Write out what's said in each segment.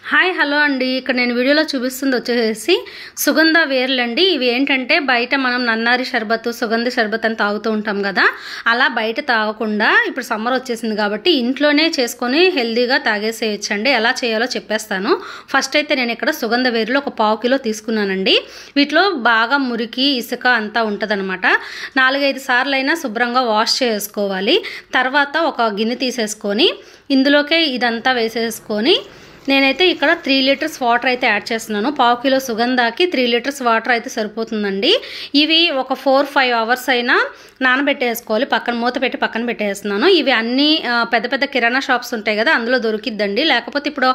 Hi hello అండి ఇక్కడ నేను వీడియోలో చూపిస్తుంది వచ్చేసి సుగంధ వేర్లు అండి. ఇవి ఏంటంటే బయట మనం నన్నారి షర్బత్ సుగంధ షర్బత్ అని తాగుతూ ఉంటాం కదా, అలా బయట తాగకుండా ఇప్పుడు సమ్మర్ వచ్చేసింది కాబట్టి ఇంట్లోనే చేసుకొని హెల్దీగా తాగేసేయచ్చండి. ఎలా చేయాలో చెప్పేస్తాను. ఫస్ట్ అయితే నేను ఇక్కడ సుగంధ వేర్లు ఒక 1/2 కిలో తీసుకున్నానండి. వీటిలో బాగా మురికి ఇసుక అంతా ఉంటుందన్నమాట. 4-5 సార్లు అయినా శుభ్రంగా వాష్ చేసుకోవాలి. తర్వాత ఒక గిన్నె తీసేసుకొని ఇందులోకే ఇదంతా వేసేసుకొని నేనైతే ఇక్కడ 3 లీటర్స్ వాటర్ అయితే యాడ్ చేస్తున్నాను. 1/2 కిలో సుగంధాకి 3 లీటర్స్ వాటర్ అయితే సరిపోతుందండి. ఇవి ఒక 4-5 అవర్స్ అయినా నానబెట్టేసుకోవాలి. పక్కన మూత పెట్టి పక్కన పెట్టేస్తున్నాను. ఇవి అన్నీ పెద్ద పెద్ద కిరాణా షాప్స్ ఉంటాయి కదా, అందులో దొరికిద్దండి. లేకపోతే ఇప్పుడు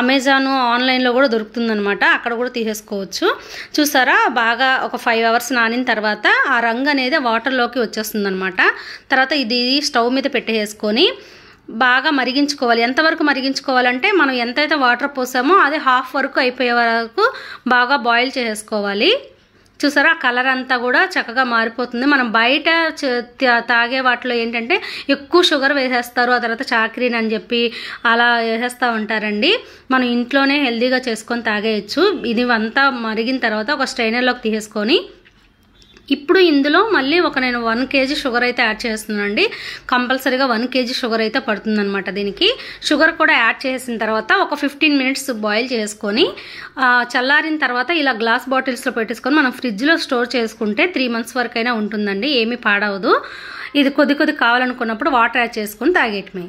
అమెజాన్ ఆన్లైన్లో కూడా దొరుకుతుందనమాట, అక్కడ కూడా తీసేసుకోవచ్చు. చూసారా, బాగా ఒక 5 అవర్స్ నానిన తర్వాత ఆ రంగు అనేది వాటర్లోకి వచ్చేస్తుంది అనమాట. తర్వాత ఇది స్టవ్ మీద పెట్టేసుకొని బాగా మరిగించుకోవాలి. ఎంతవరకు మరిగించుకోవాలంటే మనం ఎంతైతే వాటర్ పోసామో అది హాఫ్ వరకు అయిపోయే వరకు బాగా బాయిల్ చేసుకోవాలి. చూసారా, కలర్ అంతా కూడా చక్కగా మారిపోతుంది. మనం బయట తాగే వాటిలో ఏంటంటే ఎక్కువ షుగర్ వేసేస్తారు, ఆ తర్వాత చాక్రీన్ అని చెప్పి అలా వేసేస్తూ ఉంటారండి. మనం ఇంట్లోనే హెల్దీగా చేసుకొని తాగేయచ్చు. ఇది అంతా మరిగిన తర్వాత ఒక స్ట్రైనర్లోకి తీసేసుకొని ఇప్పుడు ఇందులో మళ్ళీ నేను 1 kg షుగర్ అయితే యాడ్ చేస్తున్నానండి. కంపల్సరీగా 1 kg షుగర్ అయితే పడుతుందన్నమాట. దీనికి షుగర్ కూడా యాడ్ చేసిన తర్వాత ఒక 15 మినిట్స్ బాయిల్ చేసుకొని చల్లారిన తర్వాత ఇలా గ్లాస్ బాటిల్స్లో పెట్టేసుకొని మనం ఫ్రిడ్జ్లో స్టోర్ చేసుకుంటే 3 months వరకు అయినా ఉంటుందండి, ఏమీ పాడవదు. ఇది కొద్ది కావాలనుకున్నప్పుడు వాటర్ యాడ్ చేసుకొని తాగేయటమే.